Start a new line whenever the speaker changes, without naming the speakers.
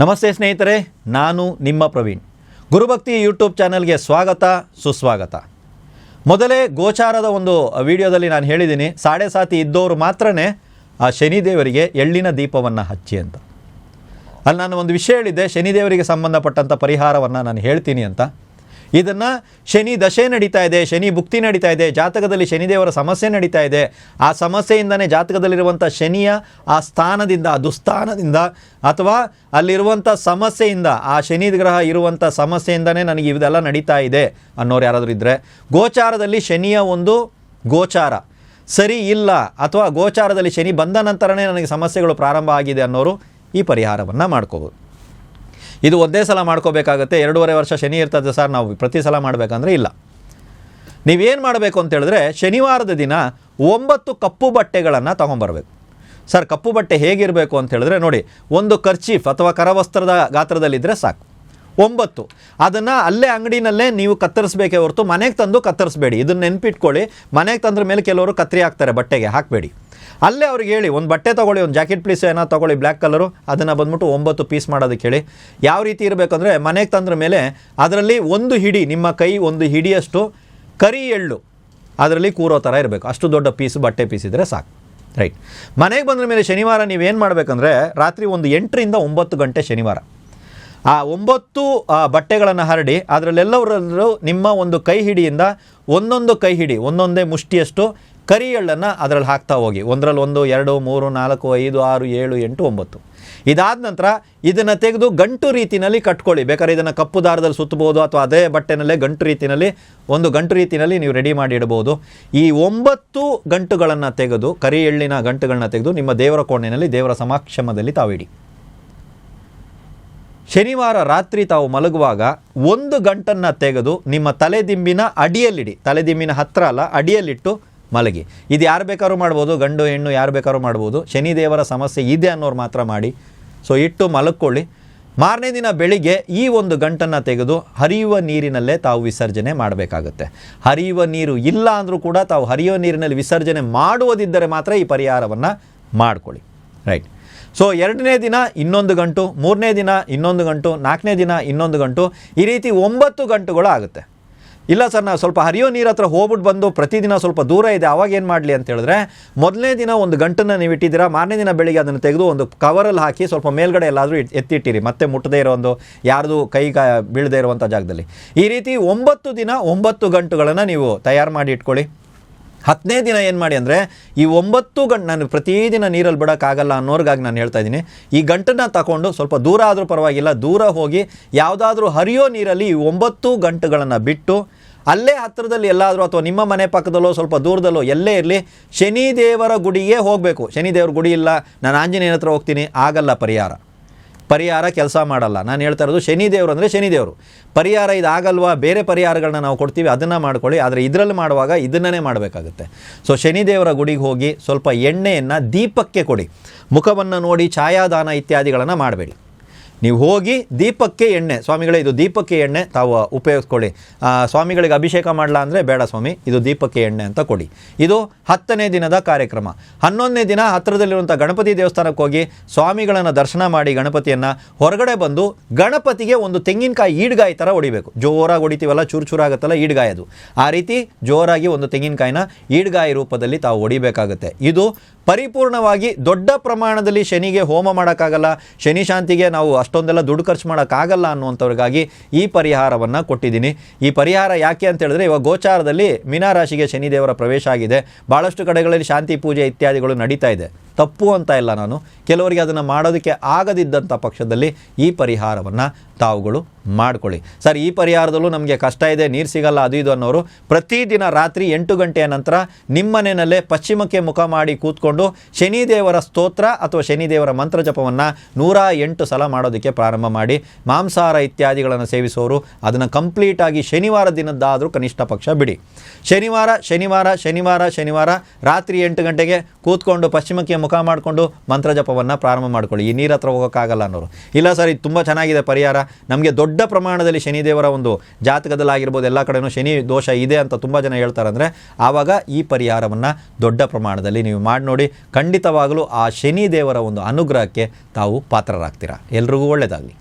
ನಮಸ್ತೆ ಸ್ನೇಹಿತರೆ, ನಾನು ನಿಮ್ಮ ಪ್ರವೀಣ್. ಗುರುಭಕ್ತಿ ಯೂಟ್ಯೂಬ್ ಚಾನಲ್ಗೆ ಸ್ವಾಗತ ಸುಸ್ವಾಗತ. ಮೊದಲೇ ಗೋಚಾರದ ಒಂದು ವಿಡಿಯೋದಲ್ಲಿ ನಾನು ಹೇಳಿದ್ದೀನಿ, 7.5 ಇದ್ದವರು ಮಾತ್ರನೇ ಆ ಶನಿದೇವರಿಗೆ ಎಳ್ಳಿನ ದೀಪವನ್ನು ಹಚ್ಚಿ ಅಂತ. ಅಲ್ಲಿ ನಾನು ಒಂದು ವಿಷಯ ಹೇಳಿದ್ದೆ, ಶನಿದೇವರಿಗೆ ಸಂಬಂಧಪಟ್ಟಂಥ ಪರಿಹಾರವನ್ನು ನಾನು ಹೇಳ್ತೀನಿ ಅಂತ. ಇದನ್ನು ಶನಿ ದಶೆ ನಡೀತಾ ಇದೆ, ಶನಿ ಭುಕ್ತಿ ನಡೀತಾ ಇದೆ, ಜಾತಕದಲ್ಲಿ ಶನಿದೇವರ ಸಮಸ್ಯೆ ನಡೀತಾ ಇದೆ. ಆ ಸಮಸ್ಯೆಯಿಂದನೇ ಜಾತಕದಲ್ಲಿರುವಂಥ ಶನಿಯ ಆ ಸ್ಥಾನದಿಂದ, ಆ ದುಸ್ಥಾನದಿಂದ ಅಥವಾ ಅಲ್ಲಿರುವಂಥ ಸಮಸ್ಯೆಯಿಂದ, ಆ ಶನಿ ಗ್ರಹ ಇರುವಂಥ ಸಮಸ್ಯೆಯಿಂದನೇ ನನಗೆ ಇದೆಲ್ಲ ನಡೀತಾ ಇದೆ ಅನ್ನೋರು ಯಾರಾದರೂ ಇದ್ದರೆ, ಗೋಚಾರದಲ್ಲಿ ಶನಿಯ ಒಂದು ಗೋಚಾರ ಸರಿ ಇಲ್ಲ ಅಥವಾ ಗೋಚಾರದಲ್ಲಿ ಶನಿ ಬಂದ ನಂತರನೇ ನನಗೆ ಸಮಸ್ಯೆಗಳು ಪ್ರಾರಂಭ ಆಗಿದೆ ಅನ್ನೋರು ಈ ಪರಿಹಾರವನ್ನು ಮಾಡ್ಕೋಬೋದು. ಇದು ಒಂದೇ ಸಲ ಮಾಡ್ಕೋಬೇಕಾಗತ್ತೆ. 2.5 ವರ್ಷ ಶನಿ ಇರ್ತದೆ ಸರ್, ನಾವು ಪ್ರತಿ ಸಲ ಮಾಡಬೇಕಂದ್ರೆ ಇಲ್ಲ. ನೀವೇನು ಮಾಡಬೇಕು ಅಂತ ಹೇಳಿದ್ರೆ, ಶನಿವಾರದ ದಿನ 9 ಕಪ್ಪು ಬಟ್ಟೆಗಳನ್ನು ತೊಗೊಂಬರ್ಬೇಕು. ಸರ್, ಕಪ್ಪು ಬಟ್ಟೆ ಹೇಗಿರಬೇಕು ಅಂತ ಹೇಳಿದ್ರೆ, ನೋಡಿ, ಒಂದು ಕರ್ಚೀಫ್ ಅಥವಾ ಕರವಸ್ತ್ರದ ಗಾತ್ರದಲ್ಲಿದ್ದರೆ ಸಾಕು. 9 ಅದನ್ನು ಅಲ್ಲೇ ಅಂಗಡಿನಲ್ಲೇ ನೀವು ಕತ್ತರಿಸಬೇಕೇ ಹೊರತು ಮನೆಗೆ ತಂದು ಕತ್ತರಿಸಬೇಡಿ. ಇದನ್ನು ನೆನ್ಪಿಟ್ಕೊಳ್ಳಿ. ಮನೆಗೆ ತಂದ್ರ ಮೇಲೆ ಕೆಲವರು ಕತ್ತರಿ ಹಾಕ್ತಾರೆ, ಬಟ್ಟೆಗೆ ಹಾಕಬೇಡಿ. ಅಲ್ಲೇ ಅವ್ರಿಗೆ ಹೇಳಿ, ಒಂದು ಬಟ್ಟೆ ತೊಗೊಳ್ಳಿ, ಒಂದು ಜಾಕೆಟ್ ಪ್ಲೀಸ್ ಏನೋ ತೊಗೊಳ್ಳಿ ಬ್ಲ್ಯಾಕ್ ಕಲರು, ಅದನ್ನು ಬಂದ್ಬಿಟ್ಟು 9 ಪೀಸ್ ಮಾಡೋದಕ್ಕೆ ಹೇಳಿ. ಯಾವ ರೀತಿ ಇರಬೇಕಂದ್ರೆ, ಮನೆಗೆ ತಂದ್ರ ಮೇಲೆ ಅದರಲ್ಲಿ ಒಂದು ಹಿಡಿ, ನಿಮ್ಮ ಕೈ ಒಂದು ಹಿಡಿಯಷ್ಟು ಕರಿ ಎಳ್ಳು ಅದರಲ್ಲಿ ಕೂರೋ ಥರ ಇರಬೇಕು. ಅಷ್ಟು ದೊಡ್ಡ ಪೀಸು ಬಟ್ಟೆ ಪೀಸ್ ಇದ್ದರೆ ಸಾಕು. ರೈಟ್. ಮನೆಗೆ ಬಂದ ಮೇಲೆ ಶನಿವಾರ ನೀವೇನು ಮಾಡಬೇಕಂದ್ರೆ, ರಾತ್ರಿ ಒಂದು 8ರಿಂದ 9 ಗಂಟೆ ಶನಿವಾರ ಆ 9 ಬಟ್ಟೆಗಳನ್ನು ಹರಡಿ ಅದರಲ್ಲೆಲ್ಲವರಲ್ಲೂ ನಿಮ್ಮ ಒಂದು ಕೈ ಹಿಡಿಯಿಂದ ಒಂದೊಂದು ಕೈ ಹಿಡಿ, ಒಂದೊಂದೇ ಮುಷ್ಟಿಯಷ್ಟು ಕರಿ ಎಳ್ಳನ್ನು ಅದರಲ್ಲಿ ಹಾಕ್ತಾ ಹೋಗಿ. 1, 2, 3, 4, 5, 6, 7, 8, 9. ಇದಾದ ನಂತರ ಇದನ್ನು ತೆಗೆದು ಗಂಟು ರೀತಿಯಲ್ಲಿ ಕಟ್ಕೊಳ್ಳಿ. ಬೇಕಾದ್ರೆ ಇದನ್ನು ಕಪ್ಪು ದಾರದಲ್ಲಿ ಸುತ್ತಬಹುದು ಅಥವಾ ಅದೇ ಬಟ್ಟೆನಲ್ಲೇ ಗಂಟು ರೀತಿಯಲ್ಲಿ ನೀವು ರೆಡಿ ಮಾಡಿ ಇಡಬಹುದು. ಈ 9 ಗಂಟುಗಳನ್ನು ತೆಗೆದು, ಕರಿ ಎಳ್ಳಿನ ಗಂಟುಗಳನ್ನ ತೆಗೆದು ನಿಮ್ಮ ದೇವರ ಕೋಣೆಯಲ್ಲಿ ದೇವರ ಸಮಕ್ಷಮದಲ್ಲಿ ತಾವಿಡಿ. ಶನಿವಾರ ರಾತ್ರಿ ತಾವು ಮಲಗುವಾಗ 1 ಗಂಟನ್ನು ತೆಗೆದು ನಿಮ್ಮ ತಲೆದಿಂಬಿನ ಅಡಿಯಲ್ಲಿಡಿ. ತಲೆದಿಂಬಿನ ಹತ್ತಿರ ಅಲ್ಲ, ಅಡಿಯಲ್ಲಿಟ್ಟು ಮಲಗಿ. ಇದು ಯಾರು ಬೇಕಾದ್ರೂ ಮಾಡ್ಬೋದು, ಗಂಡು ಹೆಣ್ಣು ಯಾರು ಬೇಕಾದ್ರೂ ಮಾಡ್ಬೋದು. ಶನಿದೇವರ ಸಮಸ್ಯೆ ಇದೆ ಅನ್ನೋರು ಮಾತ್ರ ಮಾಡಿ. ಸೊ ಇಟ್ಟು ಮಲಕ್ಕೊಳ್ಳಿ. ಮಾರನೇ ದಿನ ಬೆಳಿಗ್ಗೆ ಈ 1 ಗಂಟನ್ನು ತೆಗೆದು ಹರಿಯುವ ನೀರಿನಲ್ಲೇ ತಾವು ವಿಸರ್ಜನೆ ಮಾಡಬೇಕಾಗುತ್ತೆ. ಹರಿಯುವ ನೀರು ಇಲ್ಲ ಅಂದರೂ ಕೂಡ ತಾವು ಹರಿಯುವ ನೀರಿನಲ್ಲಿ ವಿಸರ್ಜನೆ ಮಾಡುವುದಿದ್ದರೆ ಮಾತ್ರ ಈ ಪರಿಹಾರವನ್ನು ಮಾಡ್ಕೊಳ್ಳಿ. ರೈಟ್. ಸೊ 2ನೇ ದಿನ ಇನ್ನೊಂದು ಗಂಟು, 3ನೇ ದಿನ ಇನ್ನೊಂದು ಗಂಟು, 4ನೇ ದಿನ ಇನ್ನೊಂದು ಗಂಟು, ಈ ರೀತಿ 9 ಗಂಟುಗಳು ಆಗುತ್ತೆ. ಇಲ್ಲ ಸರ್, ನಾವು ಸ್ವಲ್ಪ ಹರಿಯೋ ನೀರು ಹತ್ರ ಹೋಗ್ಬಿಟ್ಟು ಬಂದು ಪ್ರತಿದಿನ ಸ್ವಲ್ಪ ದೂರ ಇದೆ, ಅವಾಗ ಏನು ಮಾಡಲಿ ಅಂತ ಹೇಳಿದ್ರೆ, ಮೊದಲನೇ ದಿನ 1 ಗಂಟನ್ನು ನೀವು ಇಟ್ಟಿದ್ದೀರಾ, ಮಾರನೇ ದಿನ ಬೆಳಿಗ್ಗೆ ಅದನ್ನು ತೆಗೆದು ಒಂದು ಕವರಲ್ಲಿ ಹಾಕಿ ಸ್ವಲ್ಪ ಮೇಲ್ಗಡೆ ಎಲ್ಲಾದರೂ ಎತ್ತಿಟ್ಟಿರಿ, ಮತ್ತೆ ಮುಟ್ಟದೇ ಇರೋ ಒಂದು ಯಾರ್ದು ಕೈ ಬೀಳದೇ ಇರುವಂಥ ಜಾಗದಲ್ಲಿ. ಈ ರೀತಿ 9 ದಿನ 9 ಗಂಟುಗಳನ್ನು ನೀವು ತಯಾರು ಮಾಡಿ ಇಟ್ಕೊಳ್ಳಿ. 10ನೇ ದಿನ ಏನು ಮಾಡಿ ಅಂದರೆ, ಈ 9 ಗಂಟು ನಾನು ಪ್ರತಿದಿನ ನೀರಲ್ಲಿ ಬಿಡೋಕ್ಕಾಗಲ್ಲ ಅನ್ನೋರ್ಗಾಗಿ ನಾನು ಹೇಳ್ತಾ ಇದ್ದೀನಿ, ಈ ಗಂಟನ್ನು ತಗೊಂಡು ಸ್ವಲ್ಪ ದೂರ ಆದರೂ ಪರವಾಗಿಲ್ಲ, ದೂರ ಹೋಗಿ ಯಾವುದಾದ್ರೂ ಹರಿಯೋ ನೀರಲ್ಲಿ ಈ 9 ಗಂಟುಗಳನ್ನು ಬಿಟ್ಟು ಅಲ್ಲೇ ಹತ್ತಿರದಲ್ಲಿ ಎಲ್ಲಾದರೂ ಅಥವಾ ನಿಮ್ಮ ಮನೆ ಪಕ್ಕದಲ್ಲೋ ಸ್ವಲ್ಪ ದೂರದಲ್ಲೋ ಎಲ್ಲೇ ಇರಲಿ, ಶನಿದೇವರ ಗುಡಿಗೆ ಹೋಗಬೇಕು. ಶನಿದೇವರ ಗುಡಿ ಇಲ್ಲ, ನಾನು ಆಂಜನೇಯನ ಹತ್ರ ಹೋಗ್ತೀನಿ, ಆಗಲ್ಲ. ಪರಿಹಾರ ಕೆಲಸ ಮಾಡಲ್ಲ. ನಾನು ಹೇಳ್ತಾ ಇರೋದು ಶನಿದೇವರು ಅಂದರೆ ಶನಿದೇವರು. ಪರಿಹಾರ ಇದಾಗಲ್ವಾ, ಬೇರೆ ಪರಿಹಾರಗಳನ್ನ ನಾವು ಕೊಡ್ತೀವಿ, ಅದನ್ನು ಮಾಡ್ಕೊಳ್ಳಿ. ಆದರೆ ಇದರಲ್ಲಿ ಮಾಡುವಾಗ ಇದನ್ನೇ ಮಾಡಬೇಕಾಗುತ್ತೆ. ಸೊ ಶನಿದೇವರ ಗುಡಿಗೆ ಹೋಗಿ ಸ್ವಲ್ಪ ಎಣ್ಣೆಯನ್ನು ದೀಪಕ್ಕೆ ಕೊಡಿ. ಮುಖವನ್ನು ನೋಡಿ ಛಾಯಾದಾನ ಇತ್ಯಾದಿಗಳನ್ನು ಮಾಡಬೇಡಿ. ನೀವು ಹೋಗಿ ದೀಪಕ್ಕೆ ಎಣ್ಣೆ, ಸ್ವಾಮಿಗಳೇ ಇದು ದೀಪಕ್ಕೆ ಎಣ್ಣೆ ತಾವು ಉಪಯೋಗಿಸ್ಕೊಳ್ಳಿ, ಸ್ವಾಮಿಗಳಿಗೆ ಅಭಿಷೇಕ ಮಾಡಲ್ಲ ಅಂದರೆ ಬೇಡ ಸ್ವಾಮಿ, ಇದು ದೀಪಕ್ಕೆ ಎಣ್ಣೆ ಅಂತ ಕೊಡಿ. ಇದು 10ನೇ ದಿನದ ಕಾರ್ಯಕ್ರಮ. 11ನೇ ದಿನ ಹತ್ತಿರದಲ್ಲಿರುವಂಥ ಗಣಪತಿ ದೇವಸ್ಥಾನಕ್ಕೆ ಹೋಗಿ ಸ್ವಾಮಿಗಳನ್ನು ದರ್ಶನ ಮಾಡಿ ಗಣಪತಿಯನ್ನು ಹೊರಗಡೆ ಬಂದು ಗಣಪತಿಗೆ ಒಂದು ತೆಂಗಿನಕಾಯಿ ಈಡ್ಗಾಯಿ ಥರ ಹೊಡಿಬೇಕು. ಜೋರಾಗಿ ಹೊಡಿತೀವಲ್ಲ, ಚೂರಾಗುತ್ತಲ್ಲ ಈಡ್ಗಾಯಿ, ಅದು ಆ ರೀತಿ ಜೋರಾಗಿ ಒಂದು ತೆಂಗಿನಕಾಯಿನ ಈಡ್ಗಾಯಿ ರೂಪದಲ್ಲಿ ತಾವು ಹೊಡಿಬೇಕಾಗುತ್ತೆ. ಇದು ಪರಿಪೂರ್ಣವಾಗಿ ದೊಡ್ಡ ಪ್ರಮಾಣದಲ್ಲಿ ಶನಿಗೆ ಹೋಮ ಮಾಡೋಕ್ಕಾಗಲ್ಲ, ಶನಿ ಶಾಂತಿಗೆ ನಾವು ಅಷ್ಟೊಂದೆಲ್ಲ ದುಡ್ಡು ಖರ್ಚು ಮಾಡೋಕ್ಕಾಗಲ್ಲ ಅನ್ನುವಂಥವ್ರಿಗಾಗಿ ಈ ಪರಿಹಾರವನ್ನು ಕೊಟ್ಟಿದ್ದೀನಿ. ಈ ಪರಿಹಾರ ಯಾಕೆ ಅಂತ ಹೇಳಿದ್ರೆ, ಇವಾಗ ಗೋಚಾರದಲ್ಲಿ ಮೀನರಾಶಿಗೆ ಶನಿದೇವರ ಪ್ರವೇಶ ಆಗಿದೆ. ಭಾಳಷ್ಟು ಕಡೆಗಳಲ್ಲಿ ಶಾಂತಿ ಪೂಜೆ ಇತ್ಯಾದಿಗಳು ನಡೀತಾ ಇದೆ. ತಪ್ಪು ಅಂತ ಇಲ್ಲ, ನಾನು ಕೆಲವರಿಗೆ ಅದನ್ನು ಮಾಡೋದಕ್ಕೆ ಆಗದಿದ್ದಂಥ ಪಕ್ಷದಲ್ಲಿ ಈ ಪರಿಹಾರವನ್ನು ತಾವುಗಳು ಮಾಡ್ಕೊಳ್ಳಿ. ಸರ್, ಈ ಪರಿಹಾರದಲ್ಲೂ ನಮಗೆ ಕಷ್ಟ ಇದೆ, ನೀರು ಸಿಗಲ್ಲ, ಅದು ಇದು ಅನ್ನೋರು ಪ್ರತಿದಿನ ರಾತ್ರಿ 8 ಗಂಟೆಯ ನಂತರ ನಿಮ್ಮನೆಯಲ್ಲೇ ಪಶ್ಚಿಮಕ್ಕೆ ಮುಖ ಮಾಡಿ ಕೂತ್ಕೊಂಡು ಶನಿದೇವರ ಸ್ತೋತ್ರ ಅಥವಾ ಶನಿದೇವರ ಮಂತ್ರ ಜಪವನ್ನು 108 ಸಲ ಮಾಡೋದಕ್ಕೆ ಪ್ರಾರಂಭ ಮಾಡಿ. ಮಾಂಸಾಹಾರ ಇತ್ಯಾದಿಗಳನ್ನು ಸೇವಿಸೋರು ಅದನ್ನು ಕಂಪ್ಲೀಟಾಗಿ ಶನಿವಾರ ದಿನದ್ದಾದರೂ ಕನಿಷ್ಠ ಪಕ್ಷ ಬಿಡಿ. ಶನಿವಾರ ರಾತ್ರಿ 8 ಗಂಟೆಗೆ ಕೂತ್ಕೊಂಡು ಪಶ್ಚಿಮಕ್ಕೆ ಮುಖ ಮಾಡಿಕೊಂಡು ಮಂತ್ರ ಜಪವನ್ನು ಪ್ರಾರಂಭ ಮಾಡ್ಕೊಳ್ಳಿ. ಈ ನೀರು ಹತ್ರ ಹೋಗೋಕ್ಕಾಗಲ್ಲ ಅನ್ನೋರು, ಇಲ್ಲ ಸರ್ ಇದು ತುಂಬ ಚೆನ್ನಾಗಿದೆ ಪರಿಹಾರ, ನಮಗೆ ದೊಡ್ಡ ಪ್ರಮಾಣದಲ್ಲಿ ಶನಿದೇವರ ಒಂದು ಜಾತಕದಲ್ಲಾಗಿರ್ಬೋದು ಎಲ್ಲ ಕಡೆಯೂ ಶನಿ ದೋಷ ಇದೆ ಅಂತ ತುಂಬ ಜನ ಹೇಳ್ತಾರೆ ಅಂದರೆ ಆವಾಗ ಈ ಪರಿಹಾರವನ್ನು ದೊಡ್ಡ ಪ್ರಮಾಣದಲ್ಲಿ ನೀವು ಮಾಡಿ ನೋಡಿ. ಖಂಡಿತವಾಗಲೂ ಆ ಶನಿದೇವರ ಒಂದು ಅನುಗ್ರಹಕ್ಕೆ ತಾವು ಪಾತ್ರರಾಗ್ತೀರಾ. ಎಲ್ರಿಗೂ ಒಳ್ಳೆಯದಾಗಲಿ.